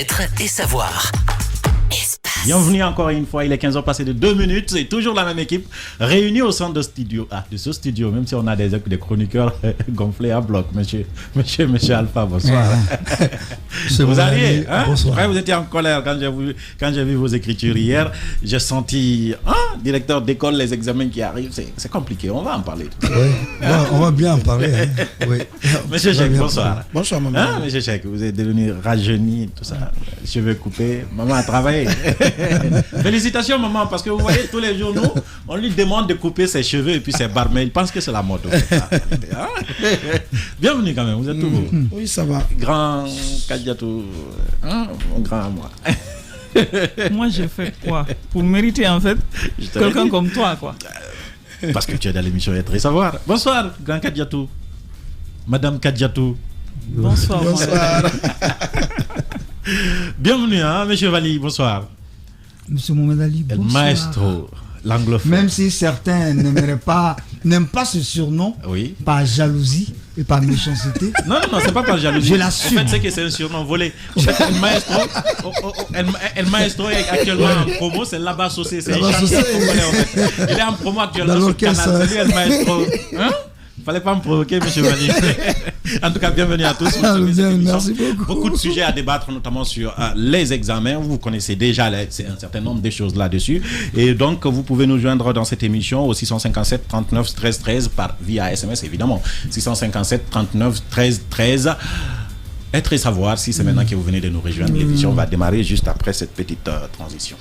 Être et savoir. Bienvenue encore une fois, il est 15h passé de 2 minutes, c'est toujours la même équipe réunie au centre de studio. De ce studio, même si on a des chroniqueurs gonflés à bloc, monsieur Alpha, bonsoir. Vous alliez, hein? Bonsoir. Ouais, vous étiez en colère quand j'ai vu vos écritures hier. J'ai senti, directeur d'école, les examens qui arrivent, c'est compliqué, on va en parler. Oui, on va bien en parler. Hein. Oui. Monsieur Cheikh, bonsoir. Bonsoir, maman. Monsieur Cheikh, vous êtes devenu rajeuni, tout ça, cheveux coupés, maman a travaillé. Félicitations maman, parce que vous voyez tous les jours nous on lui demande de couper ses cheveux et puis ses barbes, mais il pense que c'est la mode. Bienvenue quand même, vous êtes tout beau. Oui, ça va. Grand Kadiatou, mon grand à moi. Moi j'ai fait quoi pour mériter en fait quelqu'un comme toi quoi. Parce que tu es dans l'émission Être et Savoir. Bonsoir grand Kadiatou. Madame Kadiatou. Bonsoir. Bienvenue monsieur Vali, bonsoir. Monsieur Mohamed Ali, bonsoir. El maestro, l'anglophone. Même si certains n'aiment pas ce surnom, oui, par jalousie et par méchanceté. Non, c'est pas par jalousie. Je l'assume. En fait, c'est que c'est un surnom volé. El maestro est actuellement en promo, c'est là-bas saucé. C'est un chanteur congolais en fait. Il est en promo actuellement sur le canal. Salut El maestro. Fallait pas me provoquer, monsieur Vali. En tout cas, bienvenue à tous. Merci beaucoup. Beaucoup de sujets à débattre, notamment sur les examens. Vous connaissez déjà un certain nombre de choses là-dessus. Et donc, vous pouvez nous joindre dans cette émission au 657 39 13 13 via SMS, évidemment. 657 39 13 13. Être et savoir, si c'est maintenant que vous venez de nous rejoindre. L'émission va démarrer juste après cette petite transition.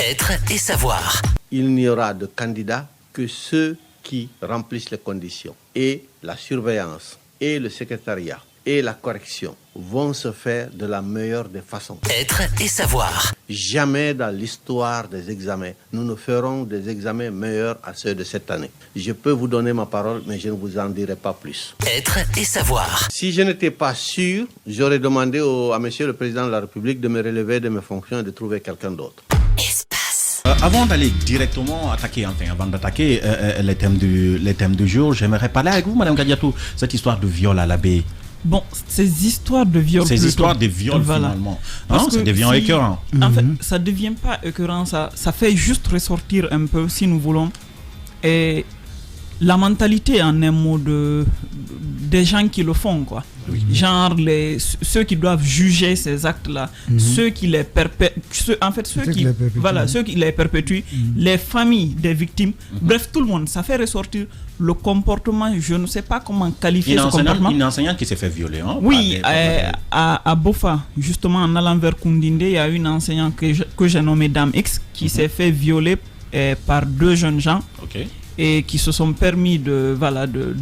Être et savoir. Il n'y aura de candidats que ceux qui remplissent les conditions. Et la surveillance, et le secrétariat, et la correction vont se faire de la meilleure des façons. Être et savoir. Jamais dans l'histoire des examens, nous ne ferons des examens meilleurs à ceux de cette année. Je peux vous donner ma parole, mais je ne vous en dirai pas plus. Être et savoir. Si je n'étais pas sûr, j'aurais demandé à monsieur le président de la République de me relever de mes fonctions et de trouver quelqu'un d'autre. Avant d'aller directement attaquer, avant d'attaquer les thèmes du jour, j'aimerais parler avec vous, madame Kadiatou, cette histoire de viol à l'abbé. Bon, ces histoires de viol. Ces histoires de viol, finalement. Ça devient écœurant. En fait, ça ne devient pas écœurant, ça fait juste ressortir un peu, si nous voulons. Et la mentalité, en un mot, des gens qui le font, quoi. Oui. Genre ceux qui doivent juger ces actes-là, ceux qui les perpétuent, ceux qui les perpétuent, les familles des victimes, bref, tout le monde, ça fait ressortir le comportement, je ne sais pas comment qualifier ce comportement. Une enseignante qui s'est fait violer. Oui, à Bofa, justement en allant vers Koundinde, il y a une enseignante que j'ai nommée Dame X qui s'est fait violer par 2 jeunes gens. Okay. Et qui se sont permis de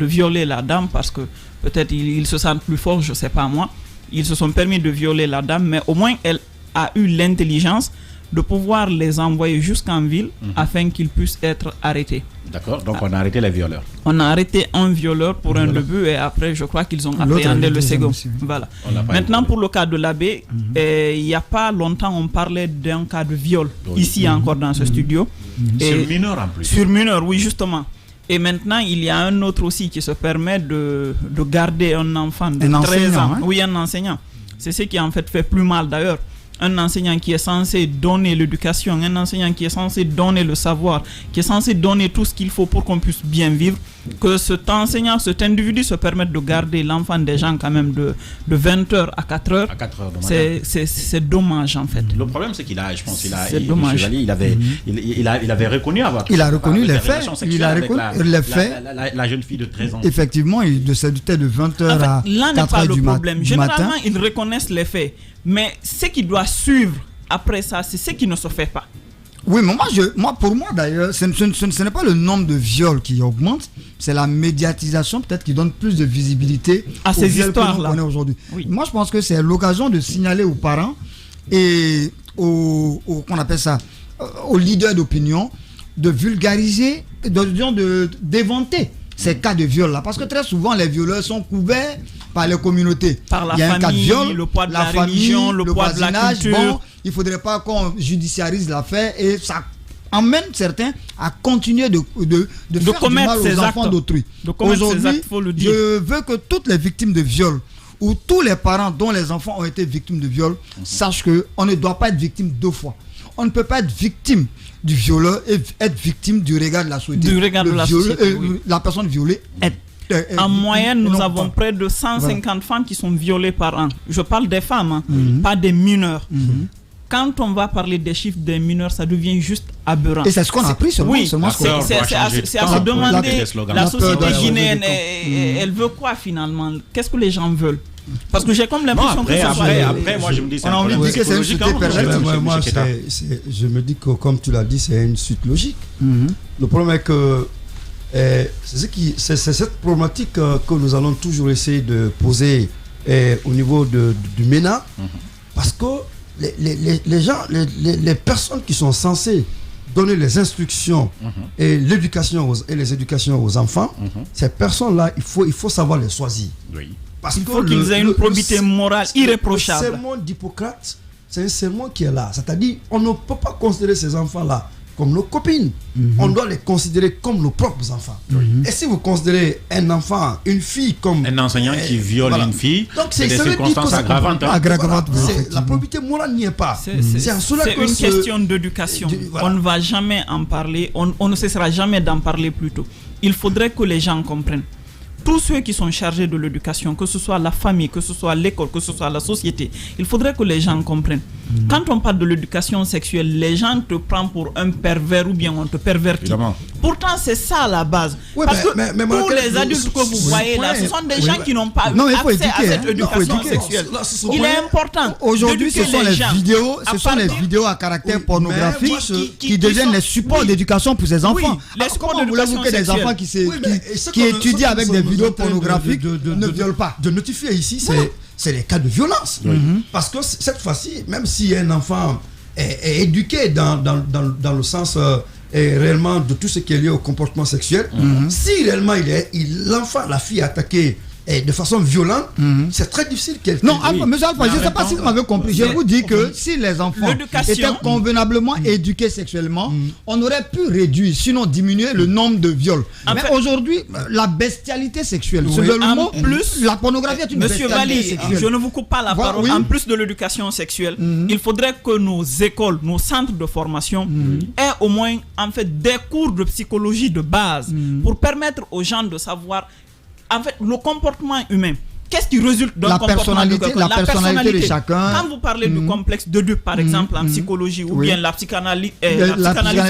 violer la dame parce que peut-être ils se sentent plus forts, je ne sais pas moi. Ils se sont permis de violer la dame, mais au moins elle a eu l'intelligence de pouvoir les envoyer jusqu'en ville afin qu'ils puissent être arrêtés. D'accord, donc on a arrêté les violeurs. On a arrêté un violeur pour un début et après je crois qu'ils ont appréhendé le second. Voilà. Maintenant pour le cas de l'abbé, il n'y a pas longtemps on parlait d'un cas de viol ici encore dans ce studio. Sur mineur en plus. Sur mineur, oui justement. Et maintenant il y a un autre aussi qui se permet de garder un enfant de 13 ans. Oui, un enseignant. C'est ce qui en fait plus mal d'ailleurs. Un enseignant qui est censé donner l'éducation, un enseignant qui est censé donner le savoir, qui est censé donner tout ce qu'il faut pour qu'on puisse bien vivre, que cet enseignant, cet individu se permette de garder l'enfant des gens quand même de 20h à 4h. À 4h c'est dommage en fait. Le problème c'est qu'il a, je pense, c'est dommage. Il avait reconnu avoir. Il a reconnu les faits. Il a reconnu les faits. La jeune fille de 13 ans. Effectivement, il se doutait de 20h à 4h du matin. Là n'est pas le problème. Généralement, ils reconnaissent les faits. Mais ce qui doit suivre après ça, c'est ce qui ne se fait pas. Oui, mais pour moi d'ailleurs, ce n'est pas le nombre de viols qui augmente, c'est la médiatisation peut-être qui donne plus de visibilité à ces histoires-là qu'on connaît aujourd'hui. Oui. Moi, je pense que c'est l'occasion de signaler aux parents et qu'on appelle ça, aux leaders d'opinion, de vulgariser, d'éventer ces cas de viol là, parce que très souvent les violeurs sont couverts par les communautés. Par la il y a famille, un cas de viol, le poids de la religion, le poids de la culture. Bon, il ne faudrait pas qu'on judiciarise l'affaire et ça emmène certains à continuer de faire commettre du mal aux enfants d'autrui. Aujourd'hui, je veux que toutes les victimes de viol où tous les parents dont les enfants ont été victimes de viol sachent qu'on ne doit pas être victime 2 fois. On ne peut pas être victime du violeur et être victime du regard de la société. Du regard de la société, oui. La personne violée est... En moyenne, nous avons près de 150 femmes qui sont violées par an. Je parle des femmes, pas des mineurs. Quand on va parler des chiffres des mineurs, ça devient juste aberrant. Et c'est ce qu'on a pris seulement. Oui, seulement c'est à se demander, la société guinéenne, elle veut quoi finalement? Qu'est-ce que les gens veulent? Parce que j'ai comme l'impression que après, moi je me dis on a envie de dire que c'est une société perverse. Moi, je me dis que, comme tu l'as dit, c'est une suite logique. Le problème est que c'est cette problématique que nous allons toujours essayer de poser au niveau du MENA, parce que les gens, les personnes qui sont censées donner les instructions et l'éducation et les éducations aux enfants, ces personnes-là, il faut savoir les choisir. Oui. Parce il faut qu'ils aient une probité morale irréprochable. Le sermon d'Hippocrate, c'est un sermon qui est là. C'est-à-dire, on ne peut pas considérer ces enfants-là comme nos copines. On doit les considérer comme nos propres enfants. Et si vous considérez un enfant, une fille comme... Un enseignant qui viole une fille, c'est des circonstances aggravantes. La probité morale n'y est pas. C'est en cela que une question d'éducation. On ne va jamais en parler, on ne cessera jamais d'en parler plus tôt. Il faudrait que les gens comprennent. Tous ceux qui sont chargés de l'éducation, que ce soit la famille, que ce soit l'école, que ce soit la société, il faudrait que les gens comprennent. Quand on parle de l'éducation sexuelle, les gens te prennent pour un pervers ou bien on te pervertit. Évidemment. Pourtant, c'est ça la base. Oui, parce que tous les adultes que vous voyez là, ce sont des gens qui n'ont pas eu accès à cette éducation sexuelle. Il est important. Aujourd'hui, ce sont les vidéos à caractère pornographique qui deviennent les supports d'éducation pour ces enfants. Comment voulez-vous que des enfants qui étudient avec des vidéos pornographiques ne violent pas? De notifier ici, c'est les cas de violence. Parce que cette fois-ci, même si un enfant est éduqué dans le sens réellement de tout ce qui est lié au comportement sexuel, si réellement l'enfant, la fille est attaquée de façon violente, c'est très difficile qu'elle... Non, monsieur Alpha, je ne sais pas si vous m'avez compris. Je vous dis que si les enfants étaient convenablement éduqués sexuellement, on aurait pu réduire, sinon diminuer le nombre de viols. Mais aujourd'hui, la bestialité sexuelle, c'est le mot, la pornographie est une bestialité sexuelle. Je ne vous coupe pas la parole. En plus de l'éducation sexuelle, il faudrait que nos écoles, nos centres de formation aient au moins en fait des cours de psychologie de base pour permettre aux gens de savoir en fait, le comportement humain, qu'est-ce qui résulte d'un comportement de quelqu'un? La personnalité de chacun. Quand vous parlez du complexe d'Oedipe, par exemple, en psychologie, ou bien la psychanalyse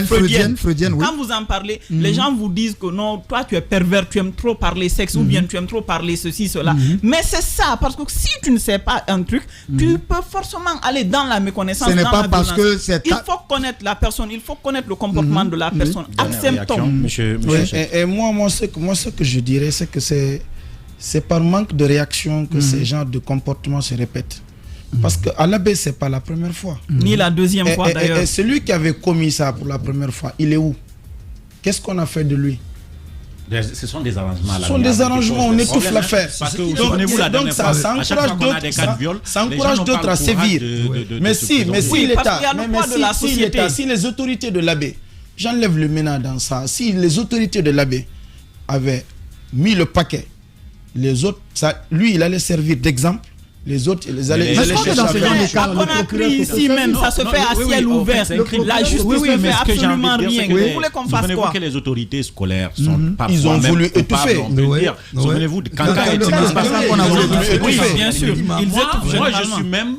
freudienne, quand vous en parlez, les gens vous disent que non, toi tu es pervers, tu aimes trop parler sexe, ou bien tu aimes trop parler ceci, cela. Mais c'est ça, parce que si tu ne sais pas un truc, tu peux forcément aller dans la méconnaissance. Ce n'est pas parce que c'est... Il faut connaître la personne, il faut connaître le comportement de la personne. Acceptons. Et moi, ce que je dirais, c'est que c'est par manque de réaction que ces genres de comportements se répètent. Parce qu'à l'abbé, ce n'est pas la première fois. Ni la deuxième fois d'ailleurs. Et celui qui avait commis ça pour la première fois, il est où? Qu'est-ce qu'on a fait de lui? Ce sont des arrangements. Ce sont des arrangements, on étouffe l'affaire. Donc ça encourage d'autres à sévir. Mais si l'État, si les autorités de l'abbé, j'enlève le MENA dans ça, si les autorités de l'abbé avaient mis le paquet, les autres, lui, il allait servir d'exemple. Les autres, ils allaient chercher dans ces cas. On a pris ici même, ça se fait à ciel ouvert. La justice ne fait absolument rien. Vous voulez qu'on fasse quoi? Que les autorités scolaires sont parfois ils ont voulu étouffer. Souvenez-vous de quand bien sûr.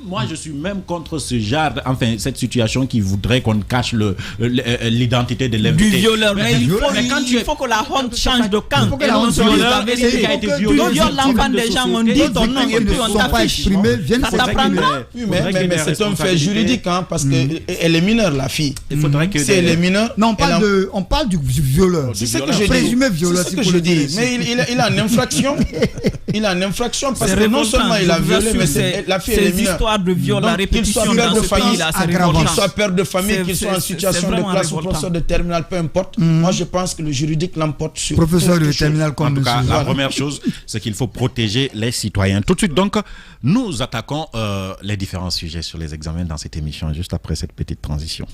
Moi, je suis même contre ce genre, enfin, cette situation qui voudrait qu'on cache l'identité de l'invité. Du violeur. Mais il faut que la honte change de camp. Il faut que la honte change de vérité. Tu violes l'enfant des gens, on dit ton nom et puis on t'affiche. Mais c'est un fait juridique, hein, parce qu'elle est mineure, la fille. Il faudrait que... Si elle est mineure... Non, on parle du violeur. C'est ce que je dis. Présumé violeur. C'est ce que je dis. Mais il a une infraction. Il a une infraction parce que non seulement il a violé, mais la fille elle est mineure. Ces histoires de viol à répétition dans ce pays-là, c'est révoltant. Qu'il soit père de famille, qu'il soit en situation de classe ou professeur de terminale, peu importe. Moi, je pense que le juridique l'emporte sur... Professeur de terminale comme... En tout cas, la première chose, c'est qu'il faut protéger les citoyens. Tout de suite, donc, nous attaquons les différents sujets sur les examens dans cette émission, juste après cette petite transition.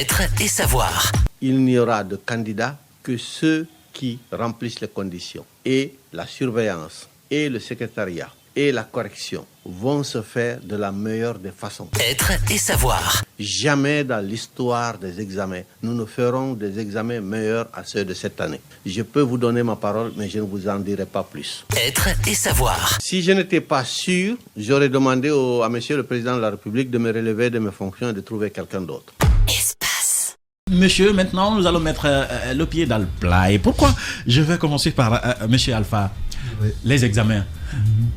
Être et savoir. Il n'y aura de candidats que ceux qui remplissent les conditions. Et la surveillance et le secrétariat et la correction vont se faire de la meilleure des façons. Être et savoir. Jamais dans l'histoire des examens, nous ne ferons des examens meilleurs à ceux de cette année. Je peux vous donner ma parole, mais je ne vous en dirai pas plus. Être et savoir. Si je n'étais pas sûr, j'aurais demandé à Monsieur le Président de la République de me relever de mes fonctions et de trouver quelqu'un d'autre. Espace. Monsieur, maintenant, nous allons mettre le pied dans le plat. Et pourquoi? Je vais commencer par Monsieur Alpha. Oui. Les examens.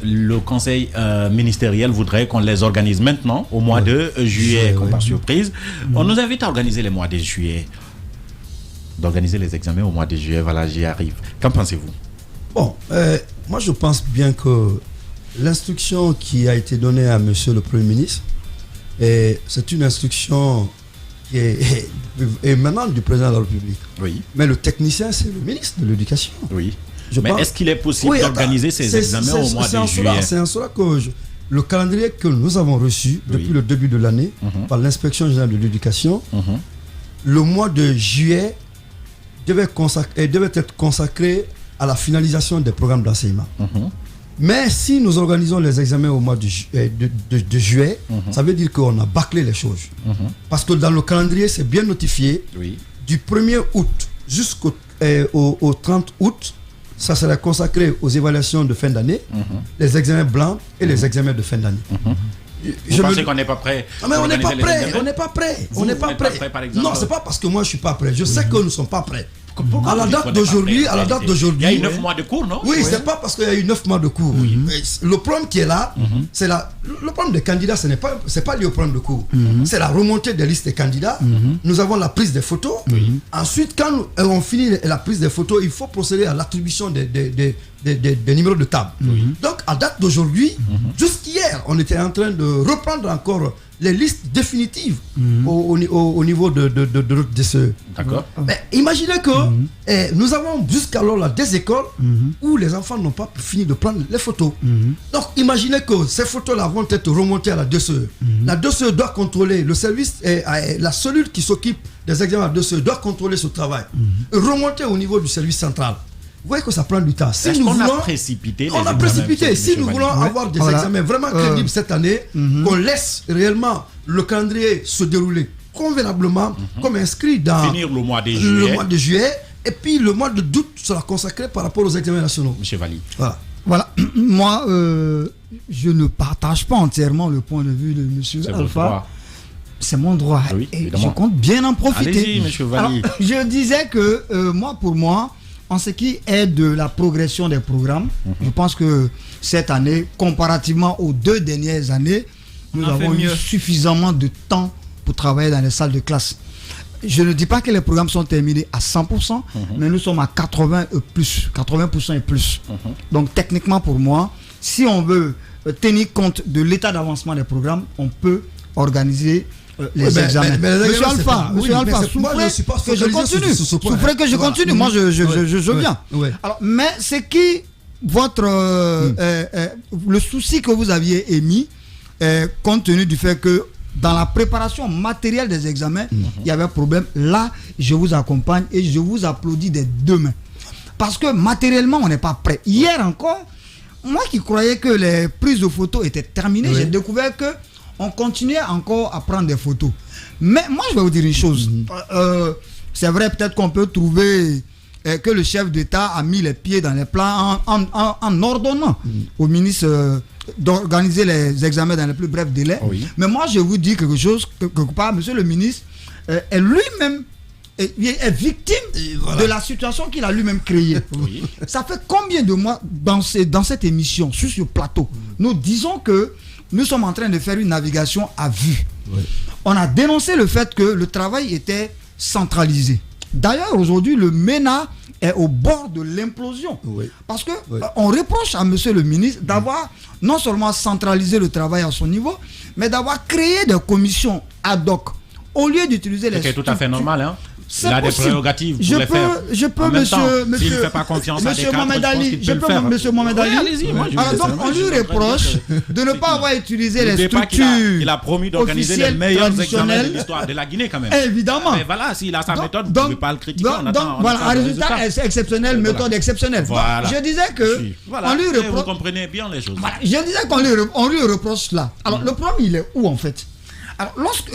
Le conseil ministériel voudrait qu'on les organise maintenant, au mois de juillet, comme par surprise. On nous invite à organiser les mois de juillet. D'organiser les examens au mois de juillet, voilà, j'y arrive. Qu'en pensez-vous? Bon, moi je pense bien que l'instruction qui a été donnée à Monsieur le Premier ministre, c'est une instruction qui est émanante du Président de la République. Oui. Mais le technicien, c'est le ministre de l'Éducation. Oui. Mais est-ce qu'il est possible d'organiser ces examens au mois de juillet? C'est en cela que le calendrier que nous avons reçu depuis le début de l'année par l'Inspection générale de l'Éducation, le mois de juillet devait être consacré à la finalisation des programmes d'enseignement. Mais si nous organisons les examens au mois de juillet, ça veut dire qu'on a bâclé les choses. Parce que dans le calendrier, c'est bien notifié, du 1er août jusqu'au 30 août, ça sera consacré aux évaluations de fin d'année, les examens blancs et les examens de fin d'année. Vous pensez qu'on n'est pas prêt? Mais on n'est pas prêt, on n'est pas prêt. On n'est pas prêt. Non, c'est pas parce que moi je suis pas prêt. Je sais que nous ne sommes pas prêts. À la date d'aujourd'hui, il y a eu 9 mois de cours, non? Oui, c'est pas parce qu'il y a eu 9 mois de cours. Le problème qui est là, c'est le problème des candidats, c'est pas lié au problème de cours. C'est la remontée des listes des candidats. Nous avons la prise des photos. Ensuite, quand on finit la prise des photos, il faut procéder à l'attribution des numéros de table. Donc, à date d'aujourd'hui, jusqu'hier, on était en train de reprendre encore les listes définitives au niveau de ce... D'accord. Mais imaginez que nous avons jusqu'alors là des écoles où les enfants n'ont pas fini de prendre les photos. Donc imaginez que ces photos-là vont être remontées à la DCE. La DCE doit contrôler le service, la cellule qui s'occupe des examens de la DCE doit contrôler ce travail. Remonter au niveau du service central. Vous voyez que ça prend du temps. Si nous voulons, on a précipité. On a précipité. Si nous voulons avoir des examens vraiment crédibles cette année, qu'on laisse réellement le calendrier se dérouler convenablement, comme inscrit dans finir le mois de juillet. Et puis le mois d'août sera consacré par rapport aux examens nationaux. Monsieur Valli. Voilà. Moi, je ne partage pas entièrement le point de vue de Monsieur Alpha. C'est mon droit. Oui, et je compte bien en profiter. Allez-y, Monsieur Valli. Alors, je disais que pour moi, en ce qui est de la progression des programmes, je pense que cette année, comparativement aux 2 dernières années, nous avons eu suffisamment de temps pour travailler dans les salles de classe. Je ne dis pas que les programmes sont terminés à 100%, mais nous sommes à 80% et plus. Donc techniquement pour moi, si on veut tenir compte de l'état d'avancement des programmes, on peut organiser les examens. Monsieur Alpha, souffrez que je continue. Moi, je viens. Alors, mais c'est qui le souci que vous aviez émis, compte tenu du fait que dans la préparation matérielle des examens, il y avait un problème. Là, je vous accompagne et je vous applaudis des 2 mains. Parce que matériellement, on n'est pas prêt. Hier encore, moi qui croyais que les prises de photos étaient terminées, j'ai découvert que on continuait encore à prendre des photos. Mais moi, je vais vous dire une chose. C'est vrai, peut-être qu'on peut trouver que le chef d'État a mis les pieds dans les plats en ordonnant au ministre d'organiser les examens dans les plus brefs délais. Mais moi, je vous dis quelque chose, quelque part, monsieur le ministre est lui-même est victime de la situation qu'il a lui-même créée. Ça fait combien de mois dans cette émission, sur ce plateau, nous disons que nous sommes en train de faire une navigation à vue. On a dénoncé le fait que le travail était centralisé. D'ailleurs, aujourd'hui, le MENA est au bord de l'implosion. Parce que on reproche à monsieur le ministre d'avoir non seulement centralisé le travail à son niveau, mais d'avoir créé des commissions ad hoc. Au lieu d'utiliser les... C'est tout à fait normal, hein? Il a des prérogatives pour les faire. Je peux, monsieur. S'il ne fait pas confiance à des cadres, Mohamed Ali, je peux, monsieur Mohamed Ali. Allez-y, moi je alors donc on lui reproche de ne pas avoir utilisé les structures. Il a promis d'organiser les meilleurs examens de l'histoire de la Guinée quand même. Évidemment. Mais voilà, s'il a sa méthode, vous ne pouvez pas le critiquer. Donc voilà, un résultat exceptionnel, méthode exceptionnelle. Je disais que on lui reproche. Vous comprenez bien les choses. Je disais qu'on lui reproche cela. Alors le problème il est où en fait? Alors lorsque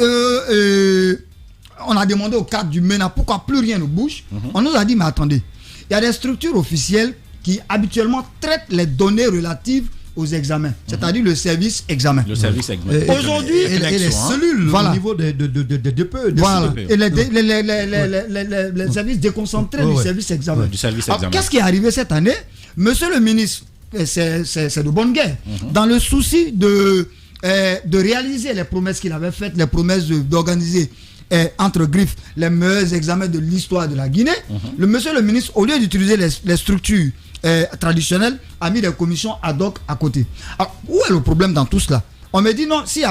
on a demandé au cadre du MENA pourquoi plus rien ne bouge, on nous a dit mais attendez, il y a des structures officielles qui habituellement traitent les données relatives aux examens, c'est-à-dire le service examen. Le service examen. Aujourd'hui, et les cellules au niveau des DPE. Voilà. Et les services déconcentrés du service examen. Alors, qu'est-ce qui est arrivé cette année? Monsieur le ministre, c'est de bonne guerre. Dans le souci de réaliser les promesses qu'il avait faites, les promesses d'organiser entre griffes les meilleurs examens de l'histoire de la Guinée, monsieur le ministre, au lieu d'utiliser les structures traditionnelles, a mis des commissions ad hoc à côté. Alors, où est le problème dans tout cela? On me dit non, s'il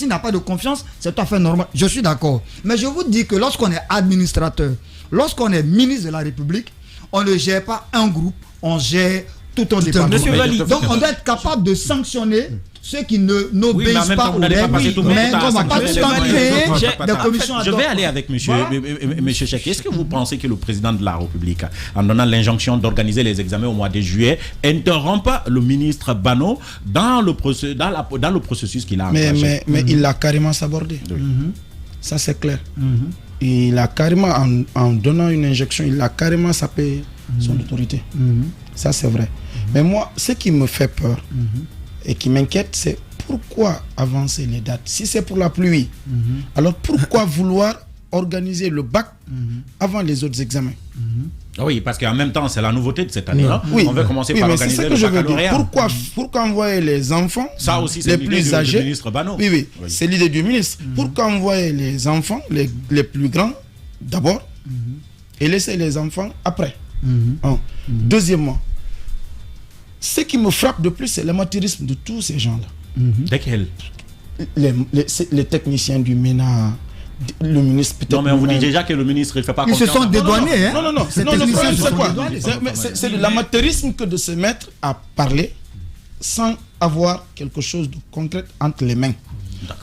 n'a pas de confiance, c'est tout à fait normal. Je suis d'accord. Mais je vous dis que lorsqu'on est administrateur, lorsqu'on est ministre de la République, on ne gère pas un groupe, on gère tout un département. Donc on doit être capable de sanctionner ceux qui n'obéissent pas aux règles, mais on ne va pas tout le temps créer des commissions ad hoc. Je vais aller avec monsieur Cheikh. Est-ce que vous pensez que le président de la République, en donnant l'injonction d'organiser les examens au mois de juillet, interrompt le ministre Bano dans le processus qu'il a engagé? Mais il l'a carrément sabordé. Ça c'est clair. Il a carrément, en donnant une injection, il a carrément sapé son autorité. Ça c'est vrai. Mais moi, ce qui me fait peur et qui m'inquiète, c'est pourquoi avancer les dates? Si c'est pour la pluie, alors pourquoi vouloir organiser le bac avant les autres examens? Oui, parce qu'en même temps, c'est la nouveauté de cette année-là. On veut commencer par organiser le baccalauréat. Pourquoi envoyer les enfants, ça aussi, les plus âgés, du ministre Bano. Oui, c'est l'idée du ministre. Pourquoi envoyer les enfants, les plus grands, d'abord, et laisser les enfants après? Deuxièmement, ce qui me frappe de plus, c'est l'amateurisme de tous ces gens-là. Lesquels? Les techniciens du MENA, le ministre peut-être. Non, mais on vous dit déjà que le ministre ne fait pas confiance. Ils se sont dédouanés. Non, le problème, c'est quoi? C'est de l'amateurisme que de se mettre à parler sans avoir quelque chose de concret entre les mains.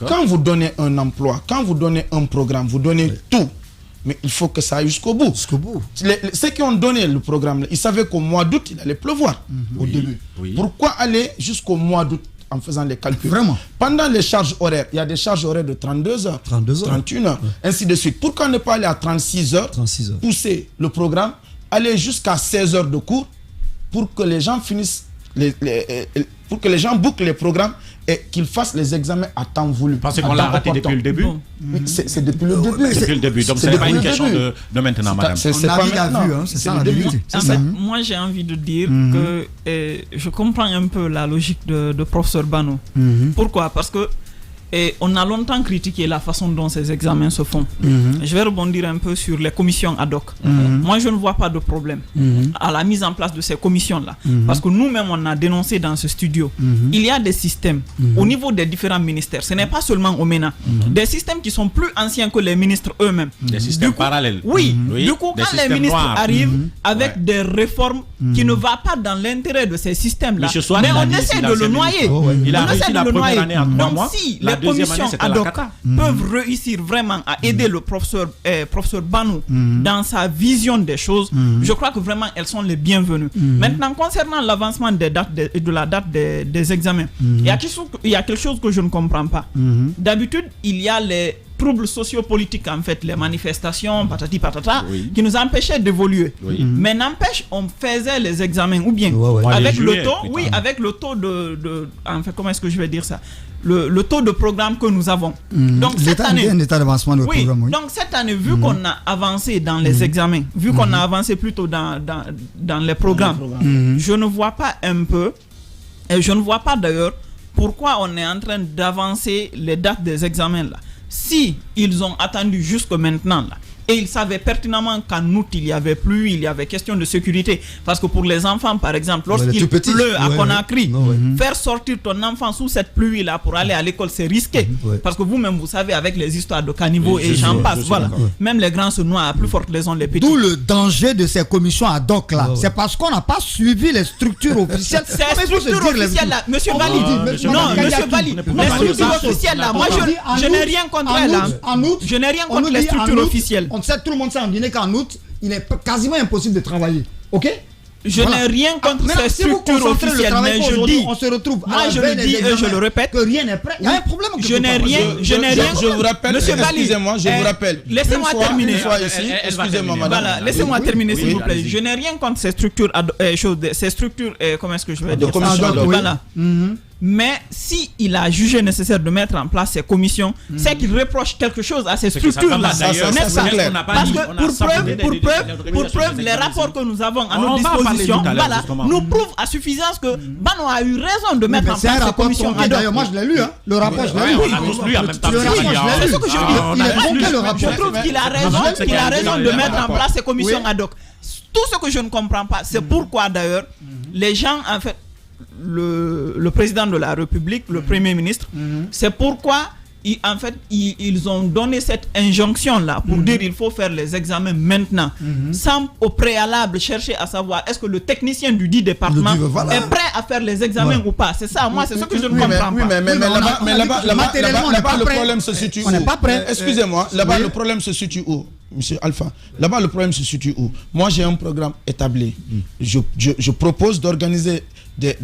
Quand vous donnez un emploi, quand vous donnez un programme, vous donnez tout. Mais il faut que ça aille jusqu'au bout. Ceux qui ont donné le programme, ils savaient qu'au mois d'août, il allait pleuvoir au début. Pourquoi aller jusqu'au mois d'août en faisant les calculs? Vraiment. Pendant les charges horaires, il y a des charges horaires de 32 heures, 31 heures, ainsi de suite. Pourquoi ne pas aller à 36 heures, pousser le programme, aller jusqu'à 16 heures de cours pour que les gens finissent, pour que les gens bouclent les programmes et qu'ils fassent les examens à temps voulu. Parce qu'on l'a raté depuis le début. C'est depuis le début. Depuis le début. Donc c'est pas une question de maintenant, madame. C'est pas maintenant. C'est ça la vérité. Moi j'ai envie de dire que je comprends un peu la logique de professeur Bano. Pourquoi? Parce que on a longtemps critiqué la façon dont ces examens se font. Je vais rebondir un peu sur les commissions ad hoc. Moi, je ne vois pas de problème à la mise en place de ces commissions-là. Parce que nous-mêmes, on a dénoncé dans ce studio. Il y a des systèmes au niveau des différents ministères. Ce n'est pas seulement au MENA. Des systèmes qui sont plus anciens que les ministres eux-mêmes. Des systèmes parallèles. Oui. Du coup, quand les ministres arrivent avec des réformes qui ne vont pas dans l'intérêt de ces systèmes-là, mais on essaie de le noyer. Il a réussi la première année en 3 mois. Si les commissions ad hoc peuvent réussir vraiment à aider le professeur Bano dans sa vision des choses, je crois que vraiment elles sont les bienvenues. Maintenant, concernant l'avancement des dates de la date des examens, il y a quelque chose que je ne comprends pas. D'habitude, il y a les troubles sociopolitiques, en fait, les manifestations, patati patata, qui nous empêchaient d'évoluer. Mais n'empêche, on faisait les examens, ou bien avec le taux, avec le taux de en fait, comment est-ce que je vais dire ça, le taux de programme que nous avons. Donc cette année, un état d'avancement de programme. Donc cette année, vu qu'on a avancé dans les examens, vu qu'on a avancé plutôt dans les programmes, je ne vois pas un peu, et je ne vois pas d'ailleurs pourquoi on est en train d'avancer les dates des examens là. Si ils ont attendu jusque maintenant là, Et il savait pertinemment qu'en août, il y avait pluie, il y avait question de sécurité. Parce que pour les enfants, par exemple, lorsqu'il pleut à Conakry, faire sortir ton enfant sous cette pluie-là pour aller à l'école, c'est risqué. Parce que vous-même, vous savez, avec les histoires de caniveaux et j'en passe, voilà. Même les grands se noient, à plus forte raison les petits. D'où le danger de ces commissions ad hoc là. C'est parce qu'on n'a pas suivi les structures officielles. Ces structures officielles là, monsieur Valide. Non, monsieur Valide. Les structures officielles là, moi je n'ai rien contre elles. En août, je n'ai rien contre les structures officielles. On sait, tout le monde sait en Guinée qu'en août, il est quasiment impossible de travailler. Ok? Je n'ai rien contre ces structures officielles, mais je dis, on se retrouve. Moi je le dis et je le répète, que rien n'est prêt. Il y a un problème. Je n'ai rien. Je vous rappelle, monsieur Bali, excusez-moi, je vous rappelle. Laissez-moi terminer. Excusez-moi, madame. Voilà, laissez-moi terminer, s'il vous plaît. Je n'ai rien contre ces structures, comment est-ce que je vais dire ça? Voilà. Mais si il a jugé nécessaire de mettre en place ces commissions, c'est qu'il reproche quelque chose à ces structures-là. N'est-ce pas? Parce que pour preuve, les rapports que nous avons à notre disposition, voilà, nous prouvent à suffisance que Bano a eu raison de mettre en place ces commissions. D'ailleurs, moi je l'ai lu, le rapport, je l'ai lu. C'est ce que je dis. Je trouve qu'il a raison de mettre en place ces commissions ad hoc. Tout ce que je ne comprends pas, c'est pourquoi d'ailleurs les gens, en fait, le président de la République, le Premier ministre, c'est pourquoi ils ont donné cette injonction-là pour dire qu'il faut faire les examens maintenant, sans au préalable chercher à savoir est-ce que le technicien du dit département est prêt à faire les examens ou pas. C'est ça, moi, c'est ce que je ne comprends pas. Mais là-bas, le problème se situe où? On n'est pas prêt. Excusez-moi, là-bas, le problème se situe où? Monsieur Alpha, là-bas, le problème se situe où? Moi, j'ai un programme établi. Je propose d'organiser des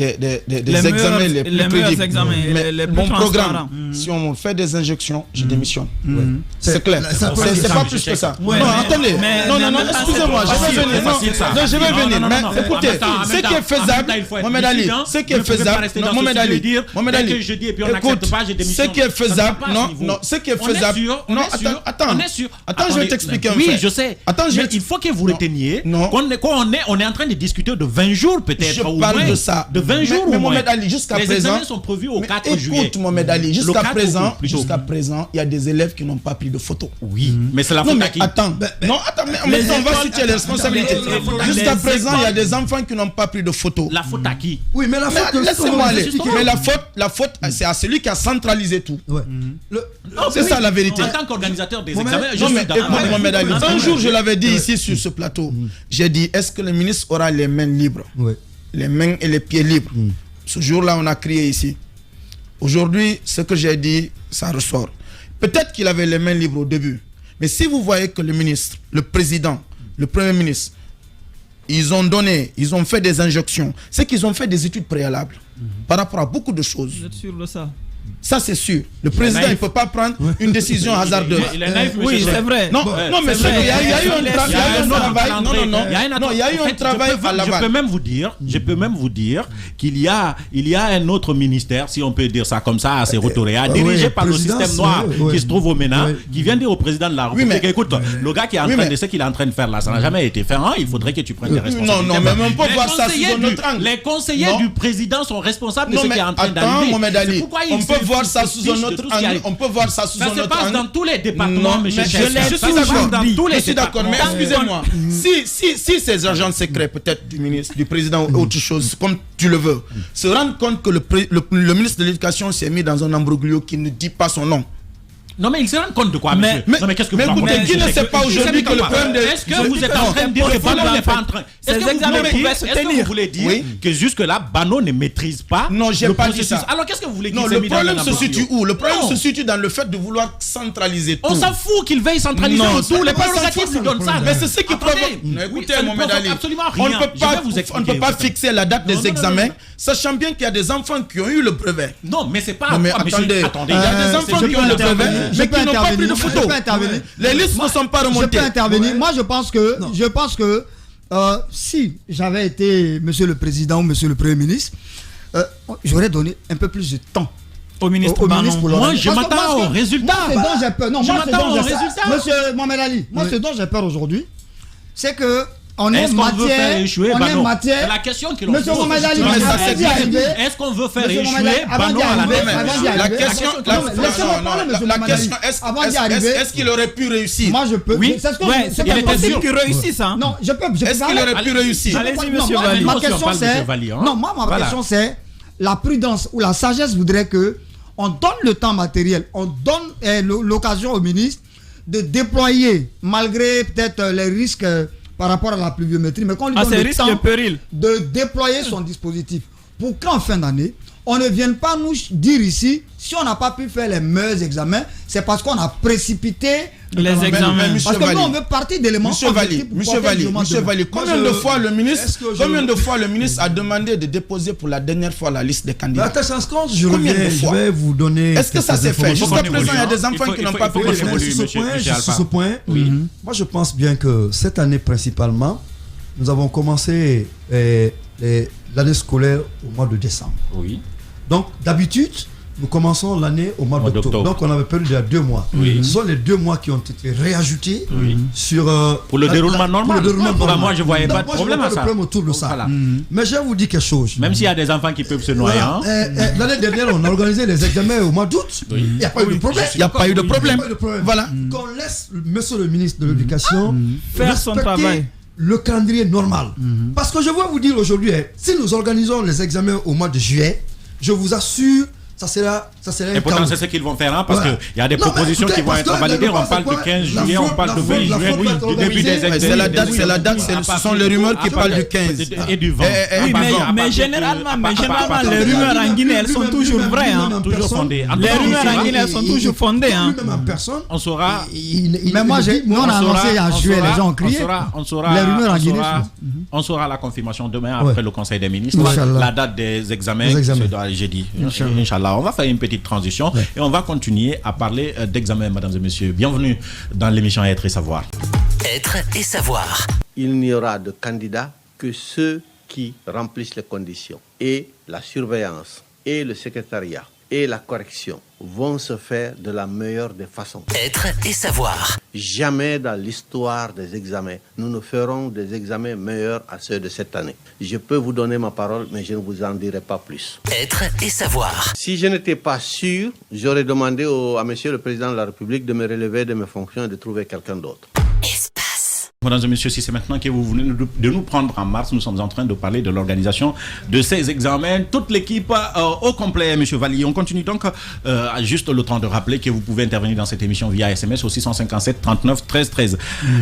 examens les plus crédibles. Mais mon programme, si on fait des injections, je démissionne. C'est clair. C'est pas plus que ça. Non, attendez. Non, excusez-moi, je vais venir. Non, je vais venir. Mais écoutez, ce qui est faisable, Mohamed Ali, ce qui est faisable, Mohamed Ali, écoute, ce qui est faisable, non, ce qui est faisable, non, attends, je vais t'expliquer un fait. Oui, je sais. Mais il faut que vous reteniez qu'on est en train de discuter de 20 jours peut-être. Je parle de ça. De 20 jours mais Mohamed Ali, jusqu'à présent, les examens sont prévus au 4 juillet. Écoute, Mohamed Ali, jusqu'à présent, il y a des élèves qui n'ont pas pris de photos. Oui, mais c'est la faute à qui? Attends, mais on va situer les responsabilités. Jusqu'à présent, il y a des enfants qui n'ont pas pris de photos. La faute à qui? Oui, mais la faute, laissez-moi aller. Mais la faute, c'est à celui qui a centralisé tout. C'est ça la vérité. En tant qu'organisateur des examens, je suis d'accord. Mohamed Ali, un jour, je l'avais dit ici sur ce plateau. J'ai dit, est-ce que le ministre aura les mains libres? Les mains et les pieds libres. Ce jour-là, on a crié ici. Aujourd'hui, ce que j'ai dit, ça ressort. Peut-être qu'il avait les mains libres au début. Mais si vous voyez que le ministre, le président, le premier ministre, ils ont fait des injonctions. C'est qu'ils ont fait des études préalables par rapport à beaucoup de choses. Vous êtes sûr de ça? Ça, c'est sûr. Le président, il ne peut pas prendre une décision hasardeuse. Oui, c'est vrai. Non, mais il y a eu un travail. Il y a eu un travail à Laval. Je peux même vous dire qu'il y a un autre ministère, si on peut dire ça comme ça, à Sérotoréa, dirigé par le système noir qui se trouve au MENA, qui vient dire au président de la République, écoute, le gars qui est en train de ce qu'il est en train de faire là, ça n'a jamais été fait. Il faudrait que tu prennes des responsabilités. Non, mais on peut voir ça sous un autre angle. Les conseillers du président sont responsables de ce qui est en train d'arriver. Pourquoi on peut voir ça sous un autre angle. On peut voir ça sous un autre angle. Ça se passe dans tous les départements, monsieur. Je suis d'accord, mais excusez-moi. Si ces agents secrets, peut-être du ministre, du président ou autre chose, comme tu le veux, se rendent compte que le ministre de l'Éducation s'est mis dans un embroglio qui ne dit pas son nom. Non, mais il se rend compte de quoi, monsieur? Mais qu'est-ce que vous écoutez, qui ne sait pas aujourd'hui que le problème de... Est-ce que vous êtes en train de dire que Bano n'est pas en train... Est-ce que vous voulez dire que jusque-là, Bano ne maîtrise pas le processus? Non, j'ai pas dit ça. Alors, qu'est-ce que vous voulez qu'il Non, le problème se situe où? Le problème se situe dans le fait de vouloir centraliser tout. On s'en fout qu'il veuille centraliser tout. Les prérogatives lui donnent ça. Mais c'est ce qui provoque... Écoutez, Mohamed Ali, on ne peut pas fixer la date des examens, sachant bien qu'il y a des enfants qui ont eu le brevet. Non, mais c'est pas... Mais attendez, il y a des enfants qui ont le brevet, mais qui n'ont pas pris de photos. Les listes ne sont pas remontées. Je peux intervenir. Moi, je pense que si j'avais été monsieur le président ou monsieur le premier ministre, j'aurais donné un peu plus de temps au ministre. Moi, je m'attends au résultat. Moi, c'est dont j'ai peur. Non, moi, c'est dont j'ai peur. Monsieur Mohamed Ali, moi, ce dont j'ai peur aujourd'hui, c'est que on est matière. C'est la question qui Monsieur Mohamed Ali, avant d'y arriver. Est-ce qu'on veut faire échouer Bano à la même? La question, est-ce qu'il aurait pu réussir? Moi, je peux. Oui, c'est possible qu'il réussisse. Non, je peux. Est-ce qu'il aurait pu réussir? Allez-y, monsieur Vali. Ma question, c'est. Non, moi, ma question, c'est la prudence ou la sagesse voudrait que on donne le temps matériel, on donne l'occasion au ministre de déployer, malgré peut-être les risques par rapport à la pluviométrie, mais qu'on lui donne le temps de déployer son dispositif pour qu'en fin d'année, on ne vienne pas nous dire ici, si on n'a pas pu faire les meilleurs examens, c'est parce qu'on a précipité les examens. Parce que nous, on veut partir d'éléments. Monsieur Vali, combien de fois le ministre a demandé de déposer pour la dernière fois la liste des candidats? Je vais vous donner. Est-ce que ça s'est fait? Jusqu'à présent, il y a des enfants qui n'ont pas pu sur ce point, moi je pense bien que cette année principalement, nous avons commencé l'année scolaire au mois de décembre. Oui. Donc d'habitude, nous commençons l'année au mois d'octobre. Donc on avait perdu déjà 2 mois. Oui. Ce sont les 2 mois qui ont été réajoutés sur pour le déroulement normal. Moi je ne voyais pas de problème à ça. Problème autour de ça. Voilà. Mais je vais vous dire quelque chose. Même s'il y a des enfants qui peuvent se noyer. L'année dernière, on a organisé les examens au mois d'août. Il n'y a pas eu de problème. Il n'y a pas eu de problème. Voilà. Qu'on laisse monsieur le ministre de l'Éducation faire son travail. Le calendrier normal. Parce que je veux vous dire aujourd'hui, si nous organisons les examens au mois de juillet, je vous assure, ça sera et pourtant c'est ce qu'ils vont faire, parce qu'il y a des propositions qui vont être validées. On parle de 15 juillet, on parle de 20 juillet, du début des examens. C'est la date, ce sont les rumeurs qui parlent du 15 et du 20. Mais généralement, les rumeurs en Guinée, elles sont toujours vraies. Toujours fondées. Les rumeurs en Guinée, elles sont toujours fondées. On saura. Mais moi, on a annoncé en juillet, les gens ont crié. Les rumeurs en Guinée. On saura la confirmation demain après le Conseil des ministres. La date des examens, c'est jeudi. Inch'Allah. On va faire une petite transition et on va continuer à parler d'examen, mesdames et messieurs. Bienvenue dans l'émission Être et Savoir. Être et Savoir. Il n'y aura de candidats que ceux qui remplissent les conditions. Et la surveillance, et le secrétariat, et la correction vont se faire de la meilleure des façons. Être et Savoir. Jamais dans l'histoire des examens, nous ne ferons des examens meilleurs à ceux de cette année. Je peux vous donner ma parole, mais je ne vous en dirai pas plus. Être et Savoir. Si je n'étais pas sûr, j'aurais demandé à Monsieur le Président de la République de me relever de mes fonctions et de trouver quelqu'un d'autre. Mesdames et messieurs, si c'est maintenant que vous venez de nous prendre en mars, nous sommes en train de parler de l'organisation de ces examens. Toute l'équipe au complet, monsieur Vali. On continue donc juste le temps de rappeler que vous pouvez intervenir dans cette émission via SMS au 657 39 13 13.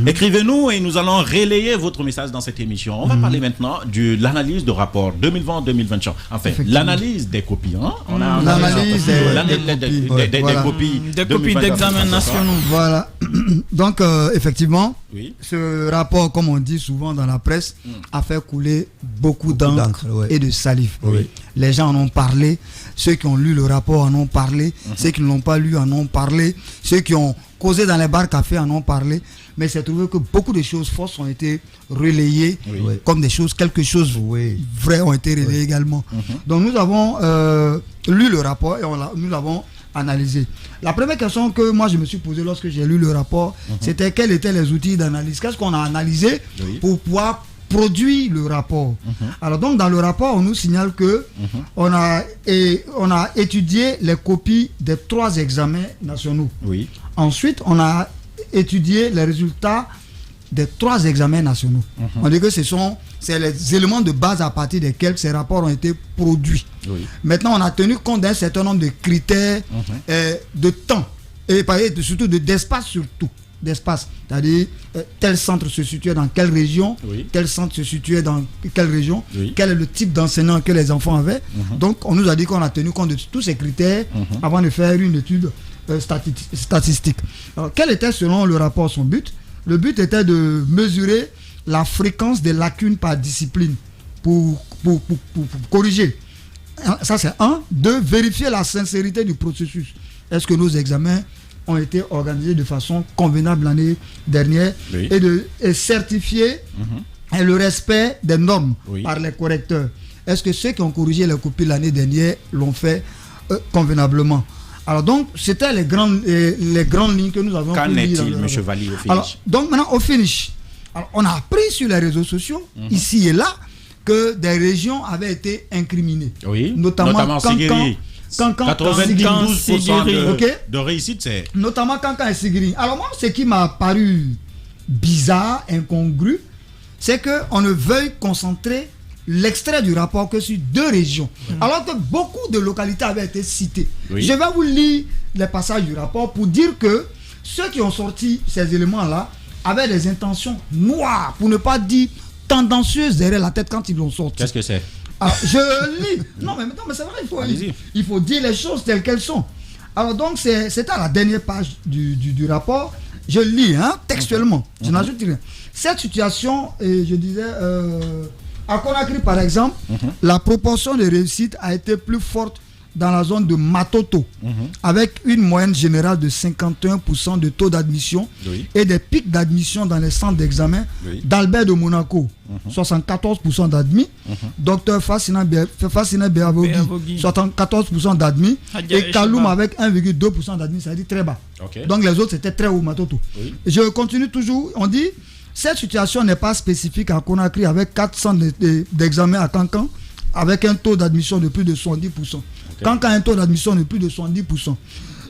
Écrivez-nous et nous allons relayer votre message dans cette émission. On va parler maintenant de l'analyse de rapport 2020-2021. Enfin, l'analyse des copies. On a l'analyse des copies d'examens nationaux. Voilà. Donc, effectivement, oui. Ce rapport, comme on dit souvent dans la presse, a fait couler beaucoup d'encre et de salive. Oui. Les gens en ont parlé, ceux qui ont lu le rapport en ont parlé, ceux qui ne l'ont pas lu en ont parlé, ceux qui ont causé dans les bars cafés en ont parlé, mais c'est trouvé que beaucoup de choses fausses ont été relayées, comme quelque chose vrai ont été relayées également. Donc nous avons lu le rapport et nous l'avons analysé. La première question que moi je me suis posée lorsque j'ai lu le rapport, c'était quels étaient les outils d'analyse. Qu'est-ce qu'on a analysé pour pouvoir produire le rapport. Alors donc dans le rapport, on nous signale que on a étudié les copies des 3 examens nationaux. Oui. Ensuite, on a étudié les résultats des 3 examens nationaux. On dit que c'est les éléments de base à partir desquels ces rapports ont été produits. Oui. Maintenant, on a tenu compte d'un certain nombre de critères de temps et surtout d'espace surtout. D'espace, c'est-à-dire tel centre se situait dans quelle région, tel centre se situait dans quelle région, quel est le type d'enseignant que les enfants avaient. Donc, on nous a dit qu'on a tenu compte de tous ces critères avant de faire une étude statistique. Alors, quel était selon le rapport son but? Le but était de mesurer la fréquence des lacunes par discipline pour corriger. Ça, c'est 1. 2. Vérifier la sincérité du processus. Est-ce que nos examens ont été organisés de façon convenable l'année dernière et certifier le respect des normes par les correcteurs. Est-ce que ceux qui ont corrigé les copies l'année dernière l'ont fait convenablement? Alors donc, c'était les grandes lignes que nous avons. Qu'en est-il, M. Vali, au finish? Alors, donc maintenant, au finish, Alors, on a appris sur les réseaux sociaux, ici et là, que des régions avaient été incriminées. Oui, notamment Sigiri. 92% de réussite, c'est... Notamment Kankan et Sigiri. Alors moi, ce qui m'a paru bizarre, incongru, c'est qu'on ne veuille concentrer l'extrait du rapport que sur 2 régions. Alors que beaucoup de localités avaient été citées. Oui. Je vais vous lire les passages du rapport pour dire que ceux qui ont sorti ces éléments-là avaient des intentions noires, pour ne pas dire tendancieuses derrière la tête quand ils l'ont sorti. Qu'est-ce que c'est? Alors, je lis. Non, mais c'est vrai, il faut dire les choses telles qu'elles sont. Alors, donc, c'est à la dernière page du rapport. Je lis, textuellement. Je n'ajoute rien. Cette situation, je disais, à Conakry, par exemple, la proportion de réussite a été plus forte dans la zone de Matoto, avec une moyenne générale de 51% de taux d'admission et des pics d'admission dans les centres d'examen d'Albert de Monaco, 74% d'admis, Dr Fassina Beavogi, 74% d'admis, et Kaloum avec 1,2% d'admis, c'est-à-dire très bas. Donc les autres c'était très haut, Matoto. Je continue toujours, on dit, cette situation n'est pas spécifique à Conakry avec 4 centres d'examen à Kankan, avec un taux d'admission de plus de 70%. Quand un taux d'admission de plus de 70%,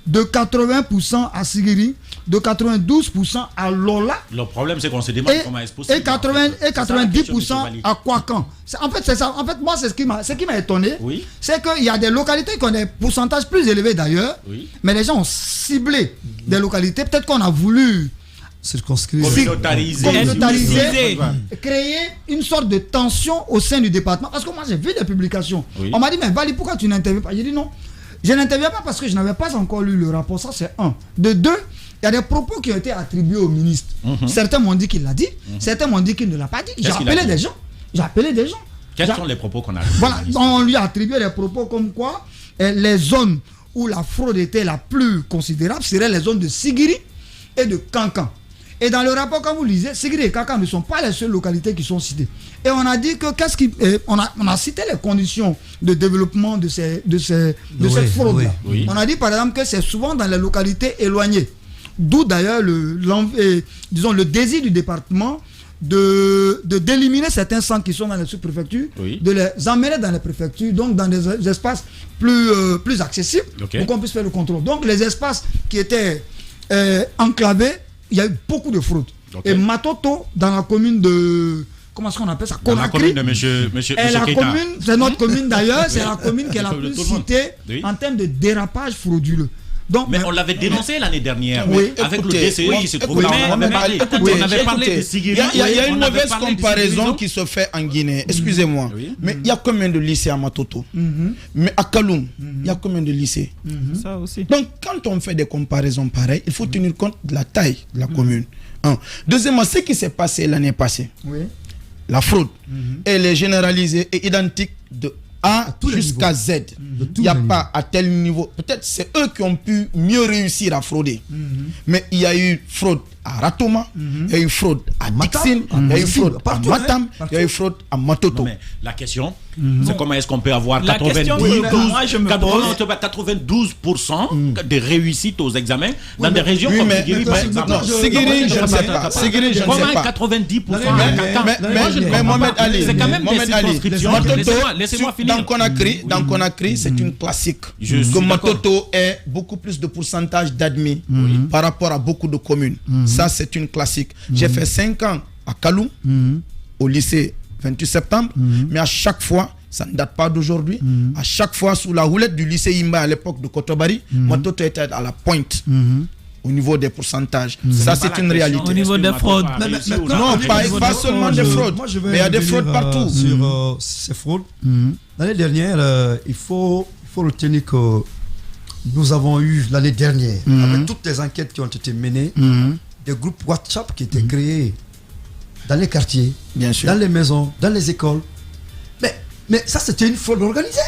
de 80% à Sigiri, de 92% à Lola. Le problème, c'est qu'on se demande comment est-ce possible. Et 90% à Kouakan. En fait, c'est ça. En fait, moi, ce qui m'a étonné, c'est qu'il y a des localités qui ont des pourcentages plus élevés d'ailleurs, mais les gens ont ciblé des localités. Peut-être qu'on a voulu communautariser, créer une sorte de tension au sein du département. Parce que moi j'ai vu des publications. On m'a dit, mais Vali, pourquoi tu n'interviens pas? J'ai dit non, je n'interviens pas parce que je n'avais pas encore lu le rapport. Ça c'est un. De 2, il y a des propos qui ont été attribués au ministre. Certains m'ont dit qu'il l'a dit, certains m'ont dit qu'il ne l'a pas dit. J'ai appelé des gens. Quels sont les propos qu'on a? Voilà, on lui a attribué des propos comme quoi les zones où la fraude était la plus considérable seraient les zones de Sigiri et de Kankan. Et dans le rapport, quand vous lisez, Sigiri et Kankan ne sont pas les seules localités qui sont citées. Et on a dit que on a cité les conditions de développement de cette fraude-là. On a dit par exemple que c'est souvent dans les localités éloignées. D'où d'ailleurs le désir du département d'éliminer certains centres qui sont dans les sous-préfectures, de les emmener dans les préfectures, donc dans des espaces plus accessibles, pour qu'on puisse faire le contrôle. Donc les espaces qui étaient enclavés, il y a eu beaucoup de fraude. Et Matoto, dans la commune de... Comment est-ce qu'on appelle ça? Conakry. La commune de monsieur Keita. C'est notre commune d'ailleurs, c'est la commune qui est la plus citée en termes de dérapage frauduleux. Donc, mais on l'avait dénoncé l'année dernière. Avec le DCE, il se trouve on avait parlé de Sigiri. Il y a une mauvaise comparaison qui se fait en Guinée. Excusez-moi. Mais il y a combien de lycées à Matoto? Mais à Kaloum, il y a combien de lycées? Ça aussi. Donc, quand on fait des comparaisons pareilles, il faut tenir compte de la taille de la commune. Deuxièmement, ce qui s'est passé l'année passée, la fraude, elle est généralisée et identique de A jusqu'à Z. Il n'y a pas à tel niveau. Peut-être c'est eux qui ont pu mieux réussir à frauder. Mais il y a eu fraude à Ratoma, il y a eu fraude à Dixine, il y a eu fraude à Matam, il y a eu fraude à Matoto. Mais la question, c'est comment est-ce qu'on peut avoir 92% de réussite aux examens dans des régions comme Sigiri, par exemple. Sigiri, je ne sais pas. Sigiri, je ne sais pas. 90%. Mais Mohamed Ali, c'est quand même des circonscriptions. Laissez-moi finir. Dans Conakry, c'est une classique. Que Matoto ait beaucoup plus de pourcentage d'admis par rapport à beaucoup de communes. Ça, c'est une classique. J'ai fait 5 ans à Kaloum, au lycée 28 septembre, mais à chaque fois, ça ne date pas d'aujourd'hui, à chaque fois, sous la houlette du lycée Imba à l'époque de Kotobari, Matoto était à la pointe. Au niveau des pourcentages. Ça, c'est une réalité. Au niveau des fraudes. Non, pas seulement des fraudes. Mais il y a des fraudes partout. Sur ces fraudes, l'année dernière, il faut retenir que nous avons eu l'année dernière, avec toutes les enquêtes qui ont été menées, des groupes WhatsApp qui étaient créés dans les quartiers, bien sûr, dans les maisons, dans les écoles. Mais ça, c'était une fraude organisée.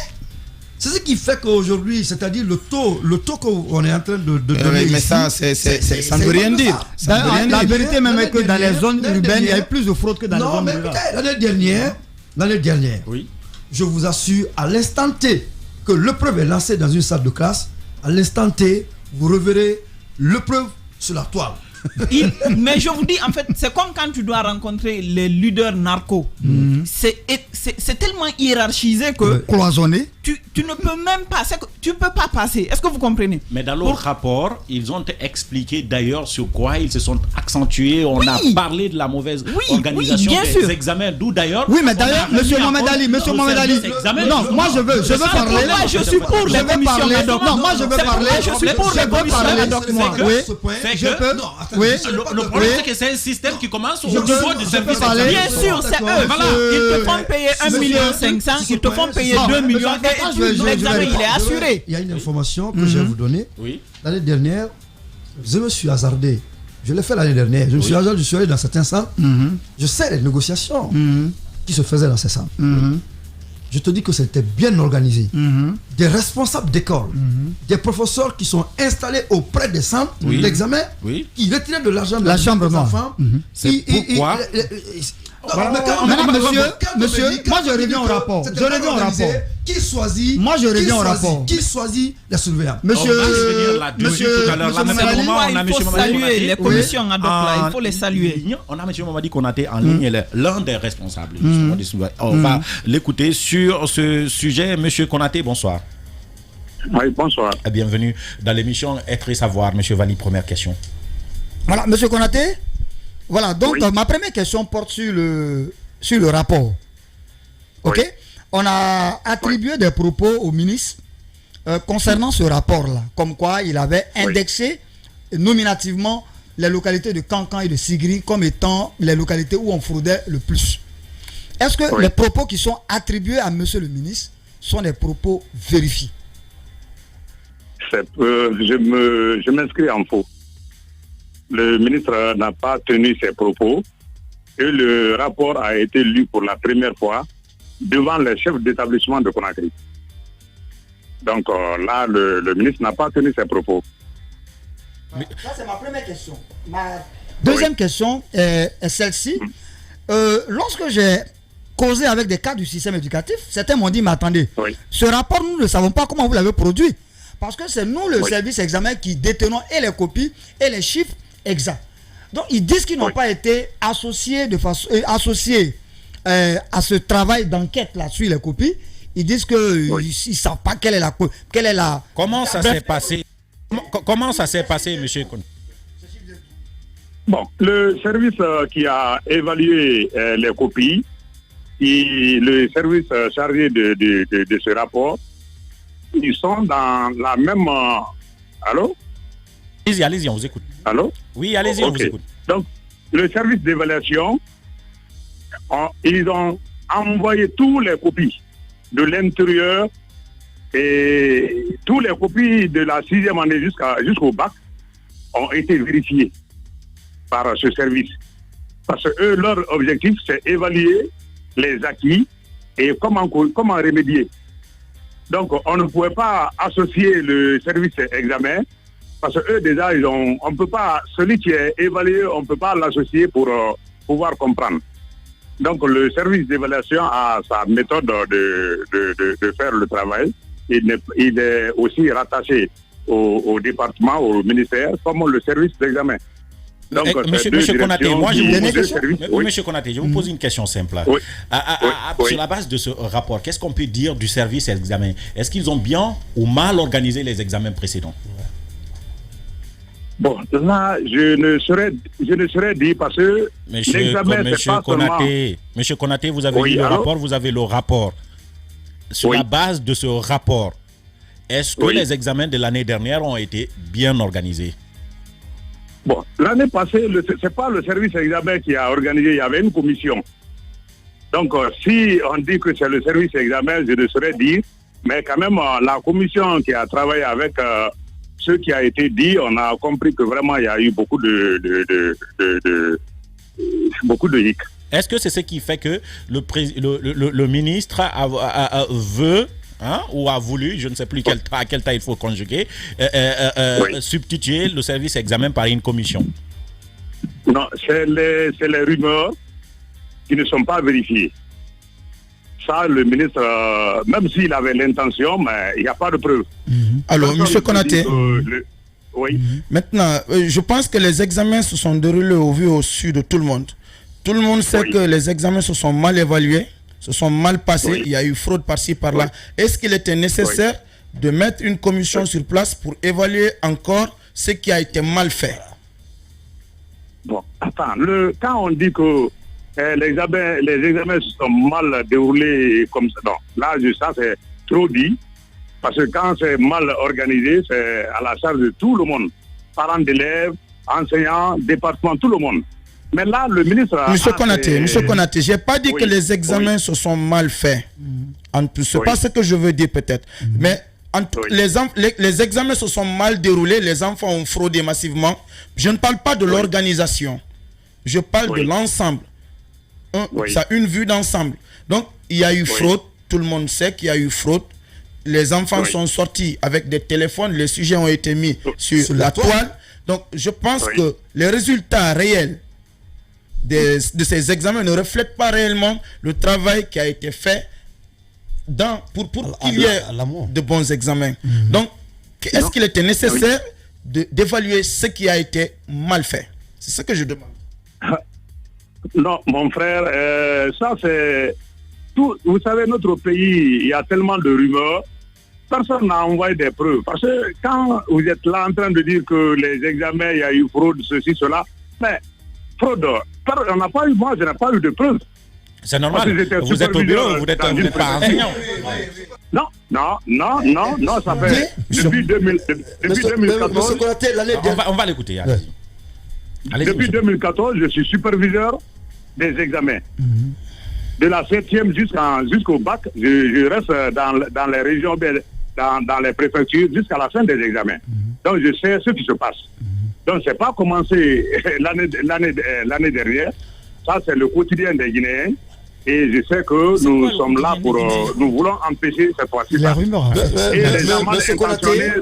C'est ce qui fait qu'aujourd'hui, c'est-à-dire le taux qu'on est en train de donner mais ça, ça ne veut rien dire. La vérité même est que dans les zones urbaines, il y a plus de fraude que dans les zones rurales. L'année dernière, je vous assure, à l'instant T que l'épreuve est lancée dans une salle de classe, à l'instant T, vous reverrez l'épreuve sur la toile. Mais je vous dis, en fait, c'est comme quand tu dois rencontrer les leaders narcos. C'est tellement hiérarchisé que... Cloisonné. Tu ne peux même pas... Tu peux pas passer. Est-ce que vous comprenez? Mais dans leur rapport, ils ont expliqué d'ailleurs sur quoi ils se sont accentués. On a parlé de la mauvaise organisation des examens. D'où d'ailleurs... Oui, mais d'ailleurs, Monsieur Mohamed Ali, non, moi je veux parler. Moi, je suis pour les commissions ad hoc. Non, moi je veux parler. Je suis pour les commissions ad hoc. Le problème, c'est que c'est un système qui commence au niveau du service. Bien sûr, c'est eux. Ils te font payer 1,5 million, ils te font payer 2 millions et l'examen, il est assuré. Il y a une information que je vais vous donner. L'année dernière, je me suis hasardé. Je l'ai fait l'année dernière. Je me suis hasardé, je suis allé dans certains salles. Je sais les négociations qui se faisaient dans ces salles. Je te dis que c'était bien organisé. Des responsables d'école, des professeurs qui sont installés auprès des centres d'examen, qui retiraient de l'argent de la chambre des enfants. C'est pourquoi... Monsieur, moi je reviens au rapport. Qui choisit? Moi je reviens au rapport. Qui choisit les surveillants? Monsieur, il faut saluer les commissions ad hoc là, il faut les saluer. On a M. Mamadi Konaté en ligne, l'un des responsables. On va l'écouter sur ce sujet. Monsieur Konaté, bonsoir. Oui, bonsoir. Bienvenue dans l'émission Être et Savoir. Monsieur Vali, première question. Voilà, Monsieur Konaté. Voilà, donc ma première question porte sur le rapport. Ok? On a attribué des propos au ministre concernant ce rapport-là, comme quoi il avait indexé nominativement les localités de Cancan et de Sigri comme étant les localités où on fraudait le plus. Est-ce que les propos qui sont attribués à monsieur le ministre sont des propos vérifiés? Je m'inscris en faux. Le ministre n'a pas tenu ses propos et le rapport a été lu pour la première fois devant les chefs d'établissement de Conakry. Donc là, le ministre n'a pas tenu ses propos. Ça, c'est ma première question. Ma deuxième question est celle-ci. Lorsque j'ai causé avec des cadres du système éducatif, certains m'ont dit, mais attendez, ce rapport, nous ne savons pas comment vous l'avez produit. Parce que c'est nous, le service examen, qui détenons et les copies et les chiffres exacts. Donc, ils disent qu'ils n'ont pas été associés à ce travail d'enquête là sur les copies. Ils disent qu'ils ne savent pas quelle est la... Comment ça s'est passé? Comment ça s'est passé, monsieur Kon? Bon, le service qui a évalué les copies et le service chargé de ce rapport, ils sont dans la même... Allô? Allez-y, on vous écoute. Allô? Oui, allez-y, on vous écoute. Donc, le service d'évaluation, ils ont envoyé tous les copies de l'intérieur et toutes les copies de la 6e année jusqu'au bac ont été vérifiées par ce service. Parce que eux, leur objectif, c'est évaluer les acquis et comment remédier. Donc, on ne pouvait pas associer le service examen parce que eux, déjà, on ne peut pas, celui qui est évalué, on ne peut pas l'associer pour pouvoir comprendre. Donc, le service d'évaluation a sa méthode de faire le travail. Il est aussi rattaché au département, au ministère, comme le service d'examen. Donc, monsieur Konaté, monsieur Konaté, je vous pose une question simple. Sur la base de ce rapport, qu'est-ce qu'on peut dire du service examen? Est-ce qu'ils ont bien ou mal organisé les examens précédents? Bon, là, je ne saurais dire parce que l'examen, c'est pas seulement... Monsieur Konaté, vous avez lu le rapport, vous avez le rapport. Sur la base de ce rapport, est-ce que les examens de l'année dernière ont été bien organisés? Bon, l'année passée, ce n'est pas le service examen qui a organisé, il y avait une commission. Donc, si on dit que c'est le service examen, je ne saurais dire, mais quand même, la commission qui a travaillé avec ce qui a été dit, on a compris que vraiment, il y a eu beaucoup de hic. Est-ce que c'est ce qui fait que le ministre veut... ou a voulu, je ne sais plus à quel temps il faut conjuguer, substituer le service examen par une commission? Non, c'est les rumeurs qui ne sont pas vérifiées. Ça, le ministre, même s'il avait l'intention, mais il n'y a pas de preuve. Alors, M. Konaté, Oui. Maintenant, je pense que les examens se sont déroulés au vu au su de tout le monde. Tout le monde sait que les examens se sont mal évalués, se sont mal passés, il y a eu fraude par-ci, par-là. Est-ce qu'il était nécessaire de mettre une commission sur place pour évaluer encore ce qui a été mal fait? Bon, attends, quand on dit que les examens se sont mal déroulés comme ça, non, là, ça c'est trop dit, parce que quand c'est mal organisé, c'est à la charge de tout le monde, parents d'élèves, enseignants, départements, tout le monde. Mais là, le ministre... Monsieur Konaté, je n'ai pas dit que les examens se sont mal faits. Ce n'est pas ce que je veux dire peut-être. Mais les examens se sont mal déroulés, les enfants ont fraudé massivement. Je ne parle pas de l'organisation. Je parle de l'ensemble. Ça a une vue d'ensemble. Donc, il y a eu fraude. Tout le monde sait qu'il y a eu fraude. Les enfants sont sortis avec des téléphones. Les sujets ont été mis sur la toile. Donc, je pense que les résultats réels de ces examens ne reflètent pas réellement le travail qui a été fait pour qu'il y ait de bons examens. Donc, est-ce qu'il était nécessaire d'évaluer ce qui a été mal fait? C'est ce que je demande. Non, mon frère, ça c'est... tout. Vous savez, notre pays, il y a tellement de rumeurs. Personne n'a envoyé des preuves. Parce que quand vous êtes là en train de dire que les examens, il y a eu fraude, ceci, cela, mais fraude, on n'a pas eu, moi, je n'ai pas eu de preuves. C'est normal. Vous êtes au bureau, vous n'êtes pas enseignant. Non, ça fait depuis 2014. On va l'écouter. Depuis 2014, je suis superviseur des examens. De la 7e jusqu'au bac, je reste dans les régions, dans les préfectures jusqu'à la fin des examens. Donc je sais ce qui se passe. Donc c'est pas commencé l'année dernière. Ça c'est le quotidien des Guinéens. Et je sais que nous sommes là pour... nous voulons empêcher cette fois-ci. La rumeur. Monsieur Konaté,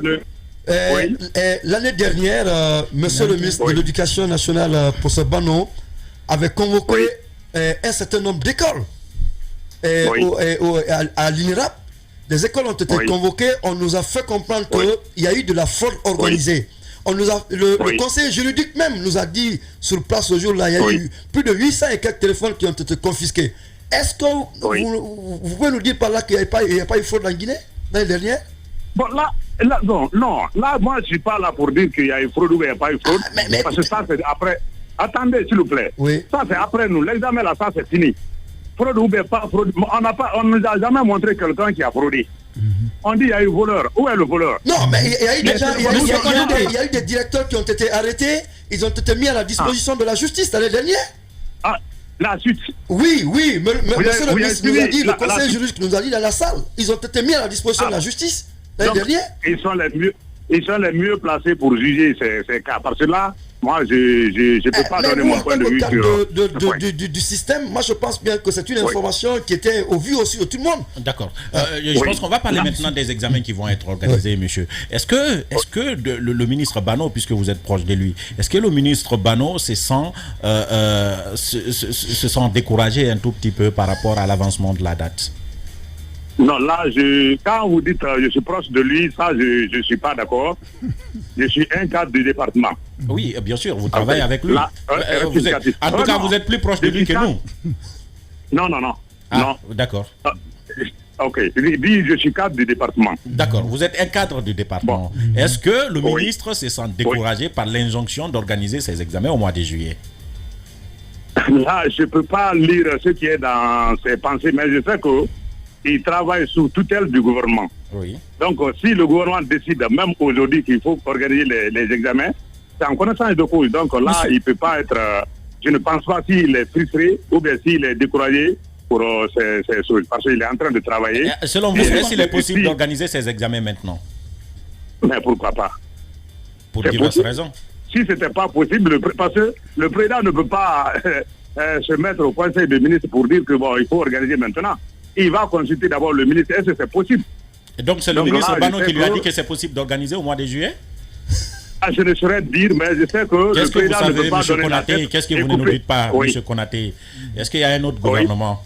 l'année dernière, monsieur le ministre de l'Éducation nationale, Professeur Bano, avait convoqué un certain nombre d'écoles à l'INRAP. Des écoles ont été convoquées. On nous a fait comprendre qu'il y a eu de la fraude organisée. Le conseil juridique même nous a dit sur place ce jour-là, il y a eu plus de 800 et quelques téléphones qui ont été confisqués. Est-ce que vous pouvez nous dire par là qu'il n'y a pas eu fraude en Guinée l'année dernière? Bon, là, moi je ne suis pas là pour dire qu'il y a eu fraude ou qu'il n'y a pas eu fraude. Parce que ça, c'est après. Attendez, s'il vous plaît. Ça, c'est après nous. L'examen, là, ça, c'est fini. Fraude ou bien pas fraude. On ne nous a jamais montré quelqu'un qui a fraudé. On dit qu'il y a eu voleur. Où est le voleur? Non, mais il y a eu des directeurs qui ont été arrêtés. Ils ont été mis à la disposition de la justice l'année dernière. Ah, la suite. Oui, monsieur le ministre nous a dit, le conseil juridique nous a dit dans la salle. Ils ont été mis à la disposition de la justice l'année dernière. Ils sont les mieux placés pour juger ces cas. Parce que là, moi, je ne peux pas donner mon point de vue sur... du système. Moi, je pense bien que c'est une information qui était au vu aussi de tout le monde. D'accord. Je pense qu'on va parler maintenant des examens qui vont être organisés, monsieur. Est-ce que le ministre Bano, puisque vous êtes proche de lui, est-ce que le ministre Bano se sent découragé un tout petit peu par rapport à l'avancement de la date? Non, là, quand vous dites je suis proche de lui, ça, je ne suis pas d'accord. Je suis un cadre du département. Oui, bien sûr, vous travaillez avec lui. En tout cas, vous êtes plus proche de lui que nous. Non. D'accord. Ok, je suis cadre du département. D'accord, vous êtes un cadre du département. Est-ce que le ministre se sent découragé par l'injonction d'organiser ces examens au mois de juillet? Là, je ne peux pas lire ce qui est dans ses pensées, mais je sais que il travaille sous tutelle du gouvernement. Donc, si le gouvernement décide, même aujourd'hui, qu'il faut organiser les examens, c'est en connaissance de cause. Donc là, il ne peut pas être... je ne pense pas s'il est frustré ou bien s'il est découragé pour ces choses. Parce qu'il est en train de travailler. Selon vous, est-ce qu'il est possible d'organiser ces examens maintenant? Mais pourquoi pas? Pour diverses raisons. Si ce n'était pas possible, parce que le président ne peut pas se mettre au conseil des ministres pour dire que il faut organiser maintenant. Il va consulter d'abord le ministre. Est-ce que c'est possible? Et donc c'est le ministre Bano qui lui a dit que c'est possible d'organiser au mois de juillet? Je ne saurais dire, mais je sais que le président ne peut pas donner la tête. Qu'est-ce que vous ne nous dites pas, M. Konaté? Est-ce qu'il y a un autre gouvernement?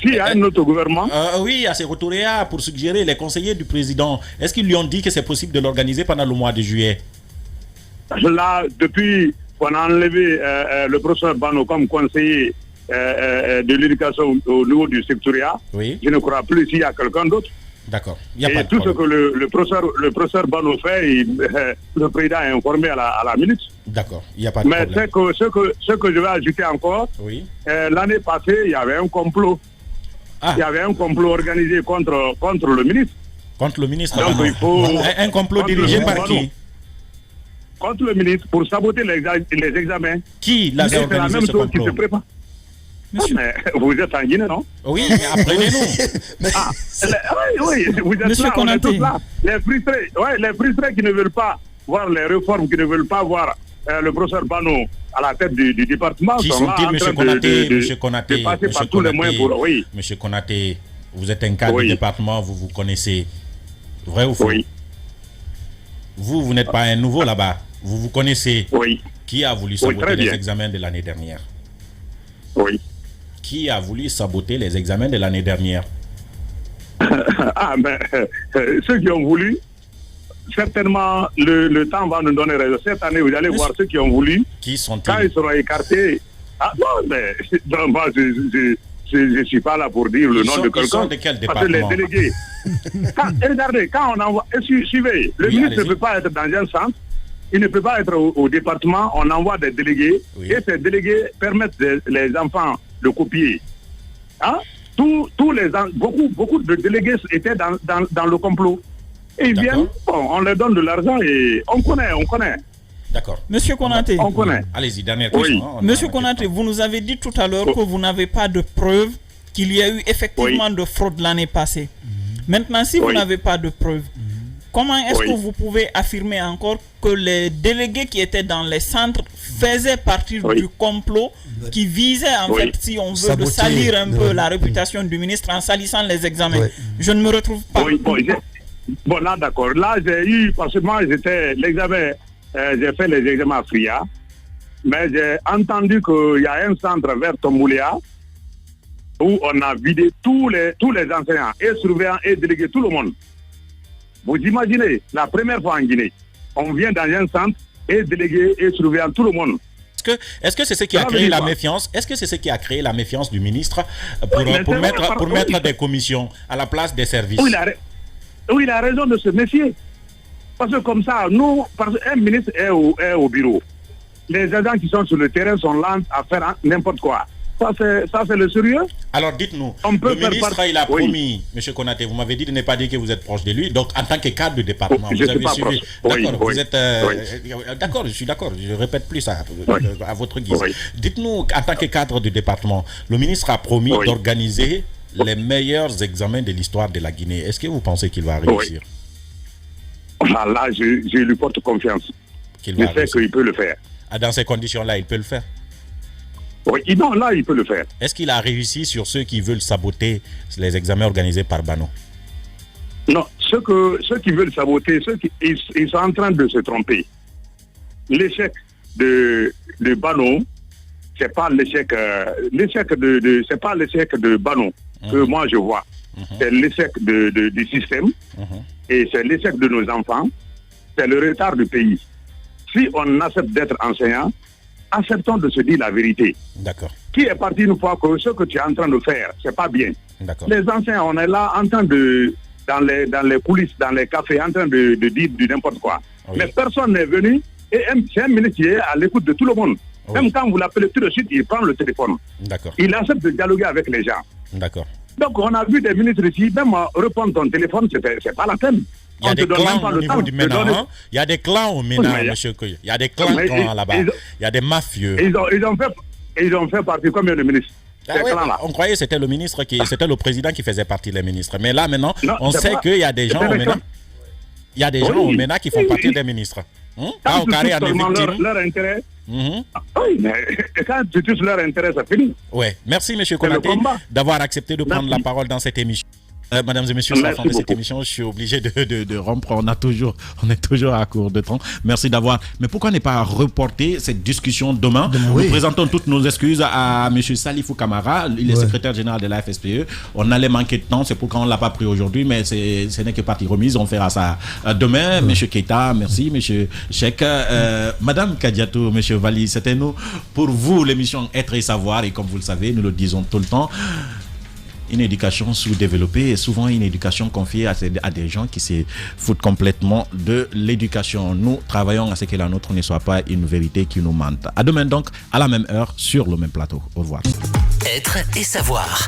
S'il y a un autre gouvernement. Oui, à Sékou Touré pour suggérer les conseillers du président. Est-ce qu'ils lui ont dit que c'est possible de l'organiser pendant le mois de juillet? Là, depuis qu'on a enlevé le professeur Bano comme conseiller de l'éducation au niveau du sectoriat, je ne crois plus s'il y a quelqu'un d'autre. D'accord. Et tout ce que le professeur Bano fait, le président est informé à la minute. D'accord, il n'y a pas de problème. Mais ce que je vais ajouter encore, l'année passée, il y avait un complot. Il y avait un complot organisé contre le ministre. Contre le ministre. Donc il faut un complot dirigé par qui? Contre le ministre pour saboter les examens. Qui l'a organisé? C'est la même ce chose complot? qui se prépare. Mais vous êtes en Guinée, non? Oui, mais apprenez-nous. Oui, vous êtes Monsieur là, on est Konaté. tous là. Les frustrés qui ne veulent pas voir les réformes, qui ne veulent pas voir le professeur Bano à la tête du département. Qui sont là sont-ils, en Monsieur train Konaté? de Monsieur Konaté, passer par tous les moyens pour... Oui. Monsieur Konaté, vous êtes un cadre du département, vous vous connaissez. Vrai ou faux? Oui. Vous n'êtes pas un nouveau là-bas. Vous vous connaissez. Oui. Qui a voulu saboter les examens de l'année dernière? Oui. Qui a voulu saboter les examens de l'année dernière? Mais ceux qui ont voulu, certainement le temps va nous donner raison. Cette année, vous allez voir ceux qui ont voulu. Qui sont-ils? Quand ils seront écartés. Non, mais je ne suis pas là pour dire le nom de quelqu'un. Ils sont de quel département? Parce que les délégués. Regardez, quand on envoie. Suivez, le ministre ne peut pas être dans un centre. Il ne peut pas être au département. On envoie des délégués. Et ces délégués permettent les enfants de copier. Beaucoup de délégués étaient dans le complot. Et ils viennent, on leur donne de l'argent et on connaît. D'accord. Monsieur Konaté. On connaît. Allez-y, dernière question. Monsieur Konaté, vous nous avez dit tout à l'heure que vous n'avez pas de preuves qu'il y a eu effectivement de fraude l'année passée. Maintenant, si vous n'avez pas de preuves, comment est-ce que vous pouvez affirmer encore que les délégués qui étaient dans les centres faisaient partie du complot qui visait en fait, si on veut, de salir un peu la réputation du ministre en salissant les examens? Je ne me retrouve pas. Bon, là, d'accord. Là, j'ai eu, parce que moi, j'ai fait les examens à Fria, mais j'ai entendu qu'il y a un centre vers Tombouléa où on a vidé tous les enseignants, et surveillants, et délégués, tout le monde. Vous imaginez, la première fois en Guinée, on vient dans un centre, et délégués, et surveillants, tout le monde. Est-ce que c'est ce qui a créé la méfiance? Est-ce que c'est ce qui a créé la méfiance du ministre pour mettre des commissions à la place des services? Oui, il a raison de se méfier. Parce que comme ça, un ministre est au bureau. Les agents qui sont sur le terrain sont là à faire n'importe quoi. Ça, c'est le sérieux. Alors, dites-nous, le ministre, il a promis, M. Konaté, vous m'avez dit de ne pas dire que vous êtes proche de lui. Donc, en tant que cadre du département, vous avez suivi. D'accord, vous êtes... D'accord, je suis d'accord. Je ne répète plus ça à votre guise. Dites-nous, en tant que cadre du département, le ministre a promis d'organiser les meilleurs examens de l'histoire de la Guinée. Est-ce que vous pensez qu'il va réussir? Là, je lui porte confiance. Je sais qu'il peut le faire. Dans ces conditions-là, il peut le faire? Oui, non, là, il peut le faire. Est-ce qu'il a réussi sur ceux qui veulent saboter les examens organisés par Bano? Non, ceux qui veulent saboter, ils sont en train de se tromper. L'échec de Bano, c'est pas l'échec c'est pas l'échec de Bano que moi je vois. C'est l'échec du système et c'est l'échec de nos enfants. C'est le retard du pays. Si on accepte d'être enseignant, acceptons de se dire la vérité. D'accord. Qui est parti une fois que ce que tu es en train de faire, c'est pas bien. D'accord. Les enseignants, on est là en train de, dans les coulisses, dans les cafés, en train de dire du n'importe quoi. Oui. Mais personne n'est venu et c'est un ministre qui est à l'écoute de tout le monde. Oui. Même quand vous l'appelez tout de suite, il prend le téléphone. D'accord. Il accepte de dialoguer avec les gens. D'accord. Donc on a vu des ministres ici, même répondre ton téléphone, c'est pas la peine. Il y a des clans au niveau du MENA. Il y a des clans au MENA, monsieur Koye. Il y a des clans là-bas. Il y a des mafieux. Ils ont fait partie combien de ministres? On croyait que c'était le ministre c'était le président qui faisait partie des ministres. Mais là maintenant, on sait qu'il y a des gens au MENA. Il y a des gens au MENA qui font partie des ministres. Quand tu touches seulement leur intérêt. Oui, mais quand tu touches leur intérêt, ça finit. Oui, merci monsieur Konaté d'avoir accepté de prendre la parole dans cette émission. Mesdames et messieurs, c'est la fin de cette émission. Je suis obligé de rompre. On est toujours à court de temps. Merci d'avoir. Mais pourquoi ne pas reporter cette discussion demain? Nous présentons toutes nos excuses à M. Salifou Kamara, il est secrétaire général de la FSPE. On allait manquer de temps, c'est pourquoi on ne l'a pas pris aujourd'hui, mais ce n'est que partie remise. On fera ça demain. M. Keita, merci. M. Cheikh, Madame Kadiatou, M. Vali, c'était nous. Pour vous, l'émission Être et Savoir, et comme vous le savez, nous le disons tout le temps, une éducation sous-développée et souvent une éducation confiée à des gens qui se foutent complètement de l'éducation. Nous travaillons à ce que la nôtre ne soit pas une vérité qui nous mente. À demain donc, à la même heure, sur le même plateau. Au revoir. Être et Savoir.